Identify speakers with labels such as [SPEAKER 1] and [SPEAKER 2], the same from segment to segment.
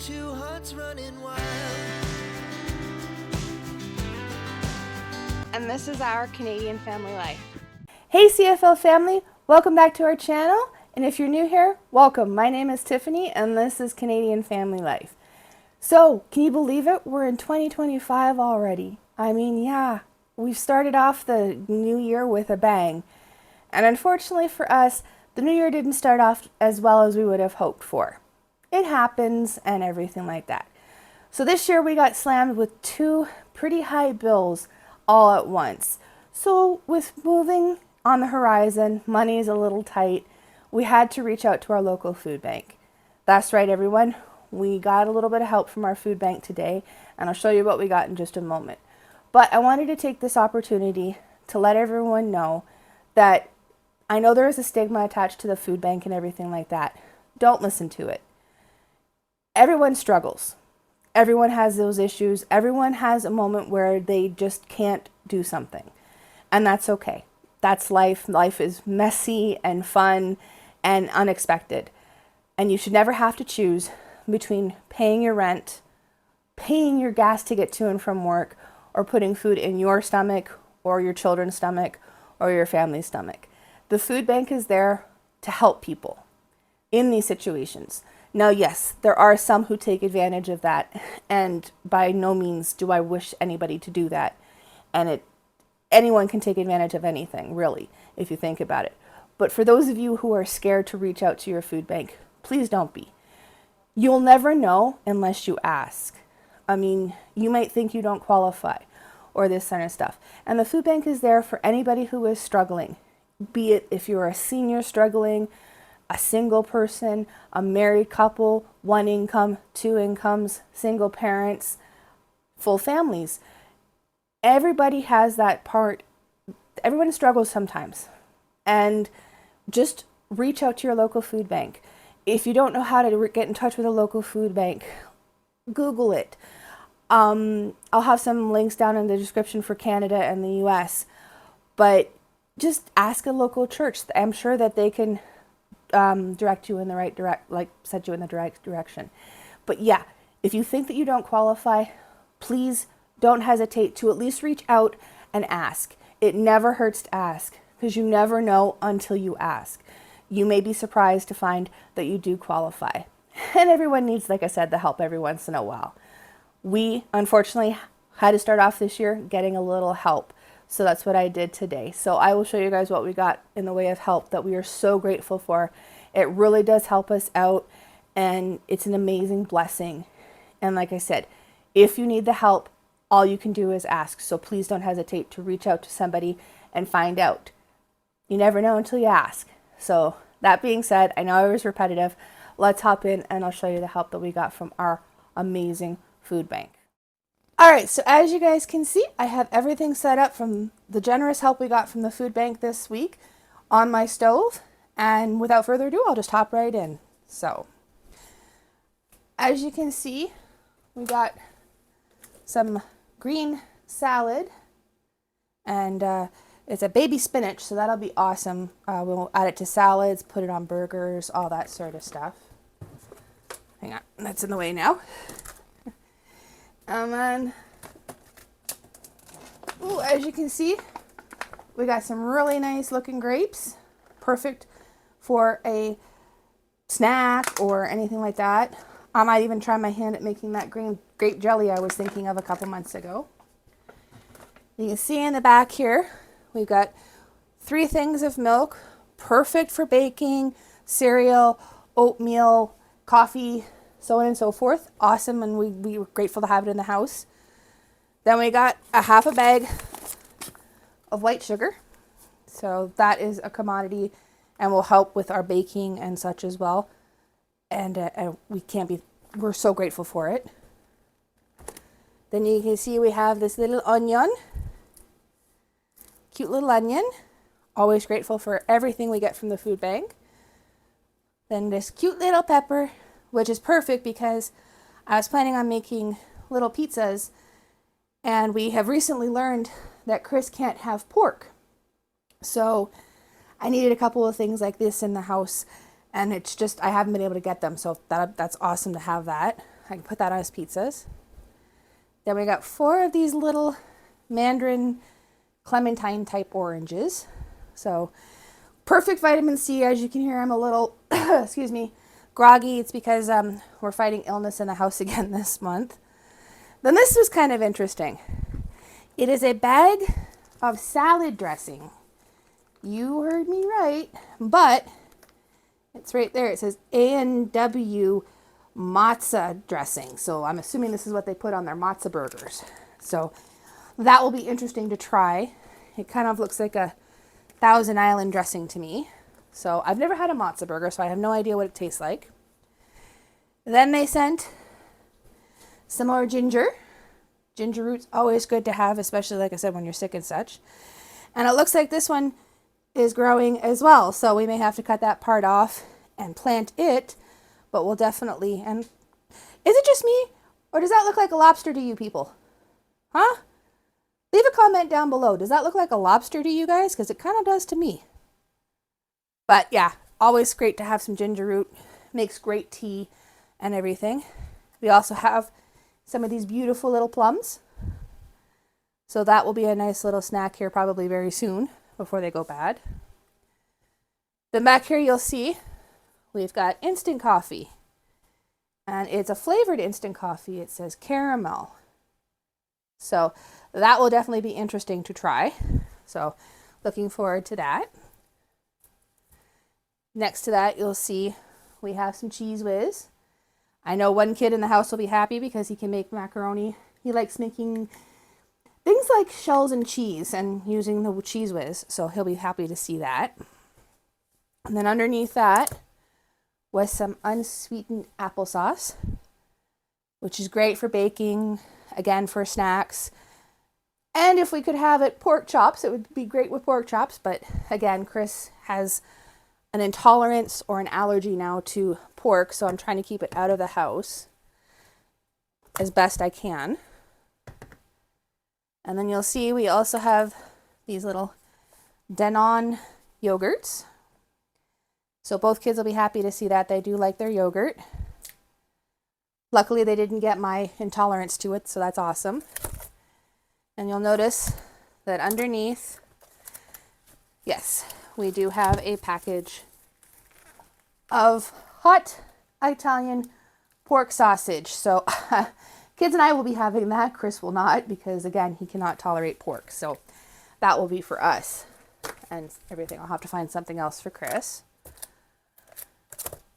[SPEAKER 1] two hearts running wild.
[SPEAKER 2] And this is our Canadian family life. Hey CFL family, welcome back to our channel. And if you're new here, welcome. My name is Tiffany and this is Canadian Family Life. So, can you believe it? We're in 2025 already. I mean, yeah, we've started off the new year with a bang. And unfortunately for us, the new year didn't start off as well as we would have hoped for. It happens and everything like that. So this year we got slammed with two pretty high bills all at once. So with moving on the horizon, money is a little tight, we had to reach out to our local food bank. That's right, everyone. We got a little bit of help from our food bank today, and I'll show you what we got in just a moment. But I wanted to take this opportunity to let everyone know that I know there is a stigma attached to the food bank and everything like that. Don't listen to it. Everyone struggles. Everyone has those issues. Everyone has a moment where they just can't do something. And that's okay. That's life. Life is messy and fun and unexpected. And you should never have to choose between paying your rent, paying your gas to get to and from work, or putting food in your stomach or your children's stomach or your family's stomach. The food bank is there to help people in these situations. Now, yes, there are some who take advantage of that, and by no means do I wish anybody to do that. And anyone can take advantage of anything, really, if you think about it. But for those of you who are scared to reach out to your food bank, please don't be. You'll never know unless you ask. I mean, you might think you don't qualify or this kind of stuff. And the food bank is there for anybody who is struggling, be it if you're a senior struggling, a single person, a married couple, one income, two incomes, single parents, full families. Everybody has that part. Everyone struggles sometimes. And just reach out to your local food bank. If you don't know how to get in touch with a local food bank, Google it. I'll have some links down in the description for Canada and the US. But just ask a local church. I'm sure that they can direct you in the right set you in the direct direction. But yeah, if you think that you don't qualify, please don't hesitate to at least reach out and ask. It never hurts to ask, because you never know until you ask. You may be surprised to find that you do qualify. And everyone needs, like I said, the help every once in a while. We, unfortunately, had to start off this year getting a little help. So that's what I did today. So I will show you guys what we got in the way of help that we are so grateful for. It really does help us out, and it's an amazing blessing. And like I said, if you need the help, all you can do is ask. So please don't hesitate to reach out to somebody and find out. You never know until you ask. So that being said, I know I was repetitive. Let's hop in and I'll show you the help that we got from our amazing food bank. All right, so as you guys can see, I have everything set up from the generous help we got from the food bank this week on my stove. And without further ado, I'll just hop right in. So, as you can see, we got some green salad, and it's a baby spinach, so that'll be awesome. We'll add it to salads, put it on burgers, all that sort of stuff. Hang on, that's in the way now. And then, ooh, as you can see, we got some really nice looking grapes. Perfect for a snack or anything like that. I might even try my hand at making that green grape jelly I was thinking of a couple months ago. You can see in the back here, we've got 3 things of milk, perfect for baking, cereal, oatmeal, coffee, so on and so forth. Awesome, and we were grateful to have it in the house. Then we got a half a bag of white sugar. So that is a commodity and will help with our baking and such as well. And we're so grateful for it. Then you can see we have this little onion. Cute little onion. Always grateful for everything we get from the food bank. Then this cute little pepper, which is perfect because I was planning on making little pizzas, and we have recently learned that Chris can't have pork. So I needed a couple of things like this in the house, and it's just, I haven't been able to get them, so that's awesome to have that. I can put that on his pizzas. Then we got 4 of these little mandarin clementine type oranges. So perfect vitamin C. As you can hear, I'm a little, excuse me, groggy. It's because we're fighting illness in the house again this month. Then this was kind of interesting. It is a bag of salad dressing. You heard me right, but it's right there. It says A&W matzo dressing. So I'm assuming this is what they put on their matzo burgers. So that will be interesting to try. It kind of looks like a Thousand Island dressing to me. So I've never had a matzo burger, so I have no idea what it tastes like. Then they sent some more ginger. Ginger root's always good to have, especially like I said, when you're sick and such. And it looks like this one is growing as well. So we may have to cut that part off and plant it, but we'll definitely, and is it just me? Or does that look like a lobster to you people? Huh? Leave a comment down below. Does that look like a lobster to you guys? Because it kind of does to me. But yeah, always great to have some ginger root. Makes great tea and everything. We also have some of these beautiful little plums. So that will be a nice little snack here probably very soon before they go bad. Then back here you'll see we've got instant coffee. And it's a flavored instant coffee. It says caramel. So that will definitely be interesting to try. So looking forward to that. Next to that, you'll see we have some Cheese Whiz. I know one kid in the house will be happy because he can make macaroni. He likes making things like shells and cheese and using the Cheese Whiz. So he'll be happy to see that. And then underneath that was some unsweetened applesauce, which is great for baking, again for snacks. And if we could have it pork chops, it would be great with pork chops. But again, Chris has an intolerance or an allergy now to pork, so I'm trying to keep it out of the house as best I can. And then you'll see we also have these little Danone yogurts. So both kids will be happy to see that. They do like their yogurt. Luckily, they didn't get my intolerance to it, so that's awesome. And you'll notice that underneath, yes, we do have a package of hot Italian pork sausage. So kids and I will be having that. Chris will not because, again, he cannot tolerate pork. So that will be for us and everything. I'll have to find something else for Chris.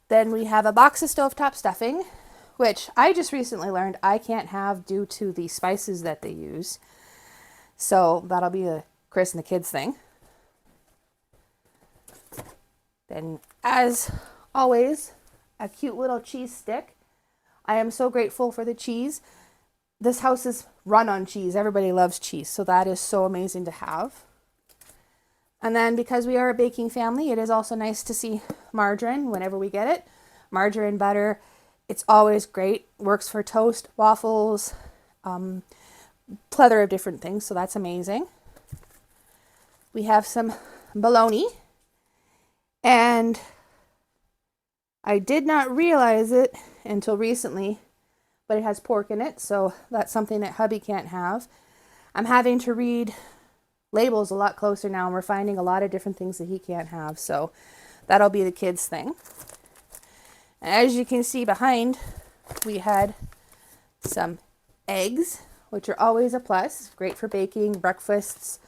[SPEAKER 2] Then we have a box of stovetop stuffing, which I just recently learned I can't have due to the spices that they use. So that'll be a Chris and the kids thing. Then, as always, a cute little cheese stick. I am so grateful for the cheese. This house is run on cheese. Everybody loves cheese, so that is so amazing to have. And then because we are a baking family, it is also nice to see margarine whenever we get it. Margarine, butter, it's always great. Works for toast, waffles, plethora of different things, so that's amazing. We have some bologna, and I did not realize it until recently, but it has pork in it, so that's something that hubby can't have. I'm having to read labels a lot closer now, and we're finding a lot of different things that he can't have, so that'll be the kids' thing. As you can see behind, we had some eggs, which are always a plus. Great for baking, breakfasts,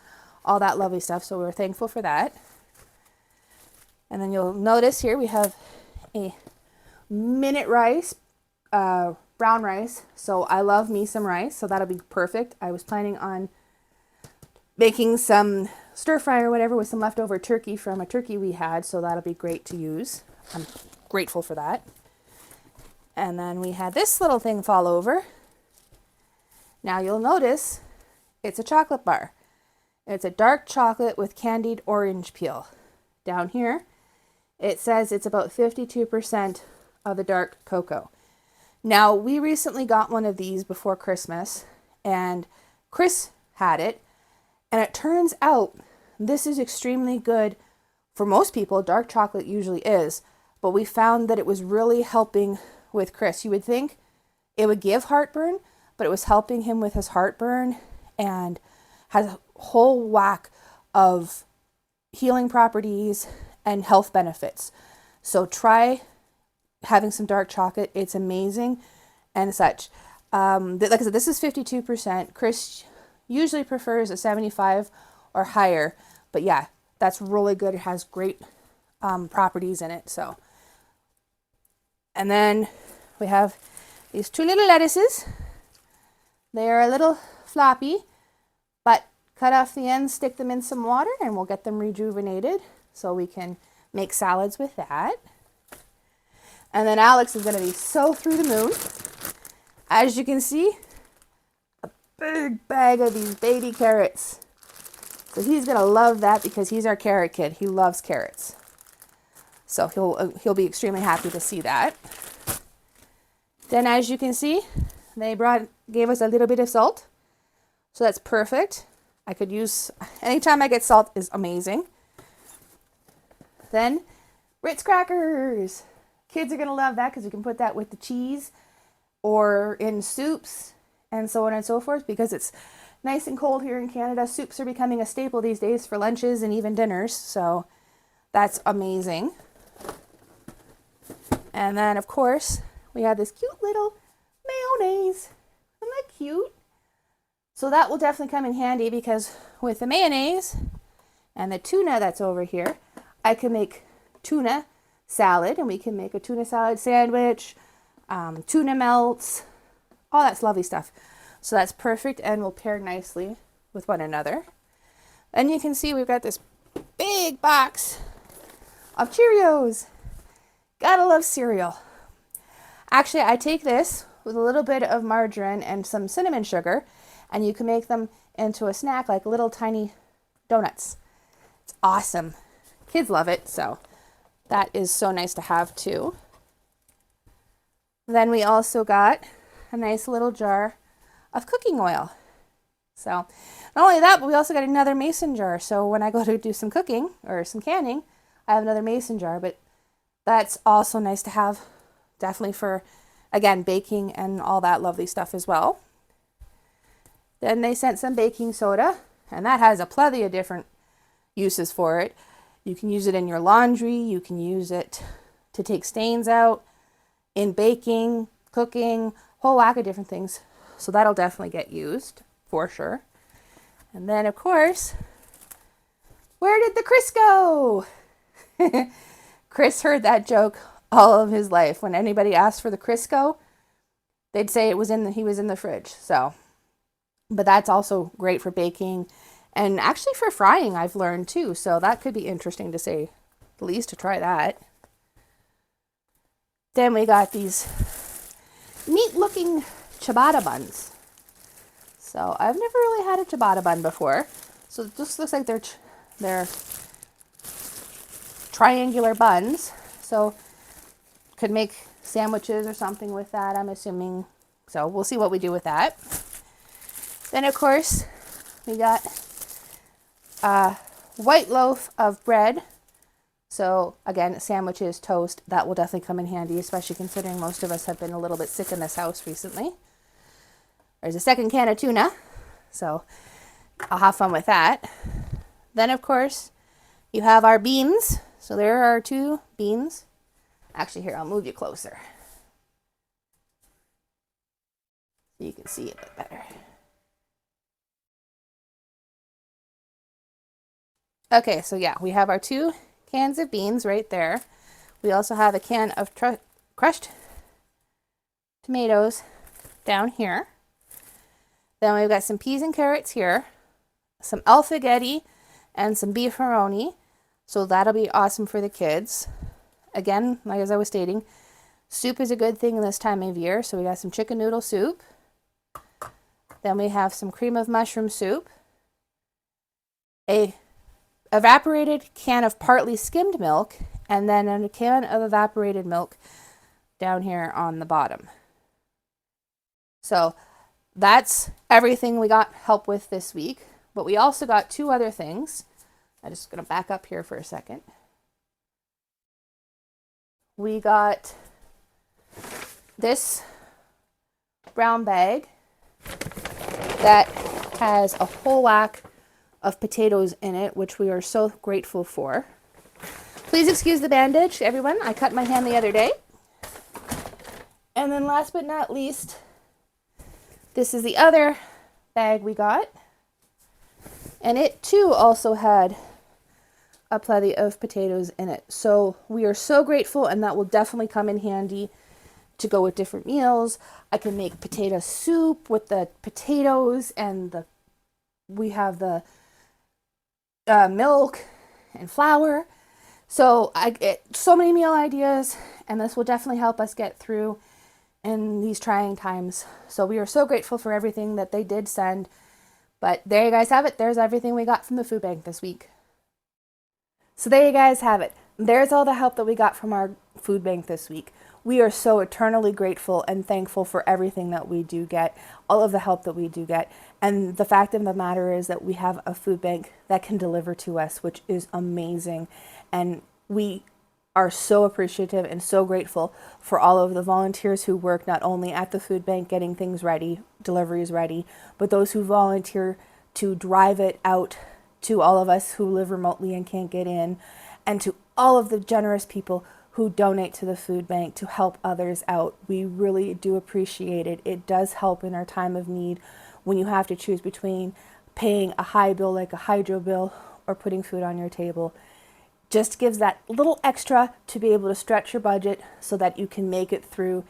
[SPEAKER 2] all that lovely stuff. So we're thankful for that. And then you'll notice here we have a minute rice, brown rice. So I love me some rice, so that'll be perfect. I was planning on making some stir fry or whatever with some leftover turkey from a turkey we had, so that'll be great to use. I'm grateful for that. And then we had this little thing fall over. Now you'll notice it's a chocolate bar. It's a dark chocolate with candied orange peel. Down here, it says it's about 52% of the dark cocoa. Now, we recently got one of these before Christmas, and Chris had it, and it turns out this is extremely good for most people. Dark chocolate usually is, but we found that it was really helping with Chris. You would think it would give heartburn, but it was helping him with his heartburn and has a whole whack of healing properties and health benefits. So try having some dark chocolate. It's amazing and such. Like I said, this is 52%. Chris usually prefers a 75 or higher, but yeah, that's really good. It has great properties in it. So, and then we have these 2 little lettuces. They are a little floppy, but cut off the ends, stick them in some water, and we'll get them rejuvenated so we can make salads with that. And then Alex is going to be so through the moon. As you can see, a big bag of these baby carrots. So he's going to love that because he's our carrot kid. He loves carrots. So he'll be extremely happy to see that. Then as you can see, they gave us a little bit of salt. So that's perfect. I could use, anytime I get salt is amazing. Then Ritz crackers. Kids are going to love that because you can put that with the cheese or in soups and so on and so forth, because it's nice and cold here in Canada. Soups are becoming a staple these days for lunches and even dinners. So that's amazing. And then of course we have this cute little mayonnaise. Isn't that cute? So that will definitely come in handy because with the mayonnaise and the tuna that's over here, I can make tuna salad, and we can make a tuna salad sandwich, tuna melts, all that's lovely stuff. So that's perfect and will pair nicely with one another. And you can see we've got this big box of Cheerios. Gotta love cereal. Actually, I take this with a little bit of margarine and some cinnamon sugar, and you can make them into a snack like little tiny donuts. It's awesome. Kids love it, so that is so nice to have too. Then we also got a nice little jar of cooking oil. So not only that, but we also got another mason jar. So when I go to do some cooking or some canning, I have another mason jar, but that's also nice to have, definitely for, again, baking and all that lovely stuff as well. Then they sent some baking soda, and that has a plenty of different uses for it. You can use it in your laundry. You can use it to take stains out, in baking, cooking, whole whack of different things. So that'll definitely get used for sure. And then of course, where did the Chris go? Chris heard that joke all of his life. When anybody asked for the Crisco, they'd say he was in the fridge. So, but that's also great for baking and actually for frying, I've learned too. So that could be interesting to say the least, to try that. Then we got these neat looking ciabatta buns. So I've never really had a ciabatta bun before. So it just looks like they're triangular buns. So could make sandwiches or something with that, I'm assuming. So we'll see what we do with that. Then of course we got a white loaf of bread. So again, sandwiches, toast, that will definitely come in handy, especially considering most of us have been a little bit sick in this house recently. There's a second can of tuna, so I'll have fun with that. Then of course you have our beans. So there are 2 beans. Actually, here, I'll move you closer so you can see it a bit better. Okay, so yeah, we have our 2 cans of beans right there. We also have a can of crushed tomatoes down here. Then we've got some peas and carrots here, some alfaghetti, and some beefaroni. So that'll be awesome for the kids. Again, like as I was stating, soup is a good thing in this time of year. So we got some chicken noodle soup. Then we have some cream of mushroom soup, a evaporated can of partly skimmed milk, and then a can of evaporated milk down here on the bottom. So that's everything we got help with this week. But we also got 2 other things. I'm just going to back up here for a second. We got this brown bag that has a whole whack of potatoes in it, which we are so grateful for. Please excuse the bandage, everyone. I cut my hand the other day. And then last but not least, this is the other bag we got. And it too also had a plenty of potatoes in it. So we are so grateful, and that will definitely come in handy to go with different meals. I can make potato soup with the potatoes, and we have the milk and flour. So I get so many meal ideas, and this will definitely help us get through in these trying times. So we are so grateful for everything that they did send. But there you guys have it. There's everything we got from the food bank this week. So there you guys have it. There's all the help that we got from our food bank this week. We are so eternally grateful and thankful for everything that we do get, all of the help that we do get. And the fact of the matter is that we have a food bank that can deliver to us, which is amazing. And we are so appreciative and so grateful for all of the volunteers who work not only at the food bank getting things ready, deliveries ready, but those who volunteer to drive it out to all of us who live remotely and can't get in, and to all of the generous people who donate to the food bank to help others out. We really do appreciate it. It does help in our time of need when you have to choose between paying a high bill like a hydro bill or putting food on your table. Just gives that little extra to be able to stretch your budget so that you can make it through.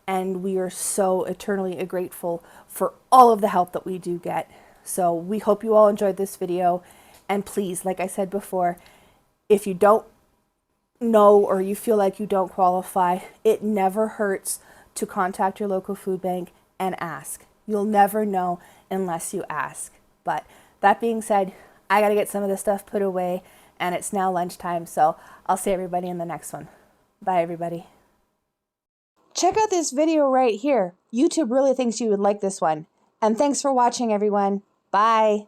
[SPEAKER 2] And we are so eternally grateful for all of the help that we do get. So we hope you all enjoyed this video. And please, like I said before, if you don't know or you feel like you don't qualify, it never hurts to contact your local food bank and ask. You'll never know unless you ask. But that being said, I got to get some of this stuff put away, and it's now lunchtime, so I'll see everybody in the next one. Bye, everybody. Check out this video right here. YouTube really thinks you would like this one. And thanks for watching, everyone. Bye.